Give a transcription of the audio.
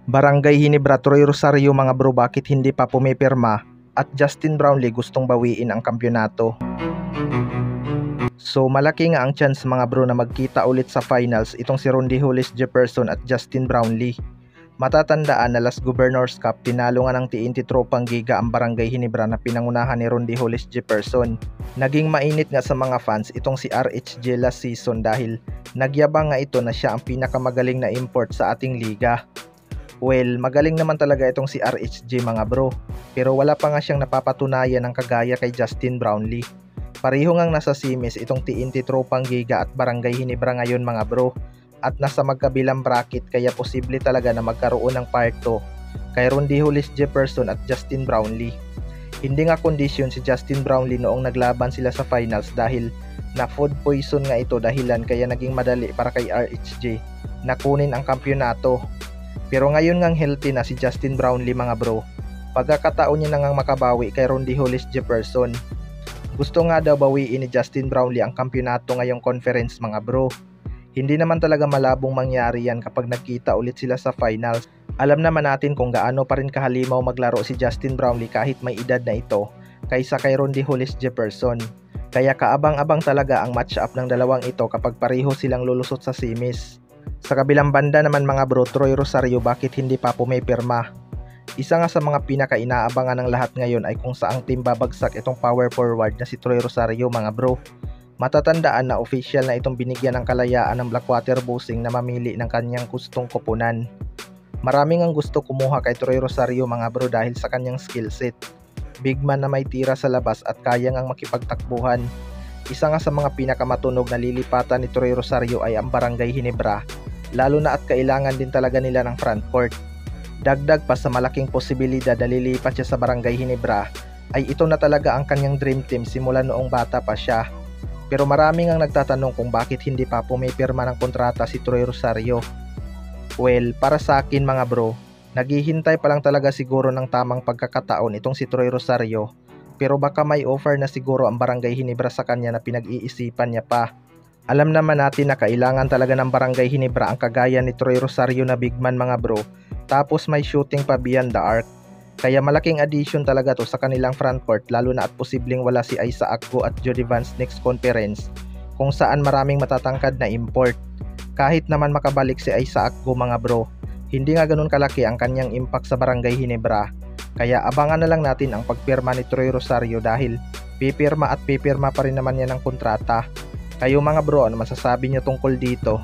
Barangay Ginebra, Troy Rosario mga bro, bakit hindi pa pumipirma? At Justin Brownlee gustong bawiin ang kampyonato. So malaki nga ang chance mga bro na magkita ulit sa finals itong si Rondy Hollis Jefferson at Justin Brownlee. Matatandaan na last Governors Cup tinalo nga ng TNT Tropang Giga ang Barangay Ginebra na pinangunahan ni Rondy Hollis Jefferson. Naging mainit nga sa mga fans itong si RHJ last season dahil nagyabang nga ito na siya ang pinakamagaling na import sa ating liga. Well, magaling naman talaga itong si RHJ mga bro, pero wala pa nga siyang napapatunayan ng kagaya kay Justin Brownlee. Pareho ngang nasa semis itong TNT Tropang Giga at Barangay Ginebra ngayon mga bro, at nasa magkabilang bracket kaya posible talaga na magkaroon ng part 2 kay Rondy Hollis Jefferson at Justin Brownlee. Hindi nga kondisyon si Justin Brownlee noong naglaban sila sa finals dahil na food poison nga ito dahilan kaya naging madali para kay RHJ na kunin ang kampyonato. Pero ngayon ngang healthy na si Justin Brownlee mga bro, pagkakataon niya na ngang makabawi kay Rondy Hollis Jefferson. Gusto nga daw bawiin ni Justin Brownlee ang kampyonato ngayong conference mga bro. Hindi naman talaga malabong mangyari yan kapag nagkita ulit sila sa finals. Alam naman natin kung gaano pa rin kahalimaw maglaro si Justin Brownlee kahit may edad na ito kaysa kay Rondy Hollis Jefferson. Kaya kaabang-abang talaga ang match-up ng dalawang ito kapag pareho silang lulusot sa semis. Sa kabilang banda naman mga bro, Troy Rosario, bakit hindi pa pumipirma? Isa nga sa mga pinaka-inaabangan ng lahat ngayon ay kung saang team babagsak itong power forward na si Troy Rosario mga bro. Matatandaan na official na itong binigyan ng kalayaan ng Blackwater Bossing na mamili ng kanyang gustong koponan. Maraming ang gusto kumuha kay Troy Rosario mga bro dahil sa kanyang skill set. Big man na may tira sa labas at kaya ngang makipagtakbuhan. Isa nga sa mga pinakamatunog na lilipatan ni Troy Rosario ay ang Barangay Ginebra, lalo na at kailangan din talaga nila ng front court. Dagdag pa sa malaking posibilidad na lilipat siya sa Barangay Ginebra ay ito na talaga ang kanyang dream team simula noong bata pa siya. Pero maraming ang nagtatanong kung bakit hindi pa pumipirma ng kontrata si Troy Rosario. Well, para sa akin mga bro, naghihintay pa lang talaga siguro ng tamang pagkakataon itong si Troy Rosario, pero baka may offer na siguro ang Barangay Ginebra sa kanya na pinag-iisipan niya pa. Alam naman natin na kailangan talaga ng Barangay Ginebra ang kagaya ni Troy Rosario na big man mga bro, tapos may shooting pa beyond the arc. Kaya malaking addition talaga to sa kanilang frontcourt, lalo na at posibleng wala si Isaac Go at Jody Vance next conference kung saan maraming matatangkad na import. Kahit naman makabalik si Isaac Go mga bro, hindi nga ganun kalaki ang kanyang impact sa Barangay Ginebra. Kaya abangan na lang natin ang pagpirma ni Troy Rosario dahil pipirma at pipirma pa rin naman yan ng kontrata. Kayo mga bro, ano masasabi niyo tungkol dito?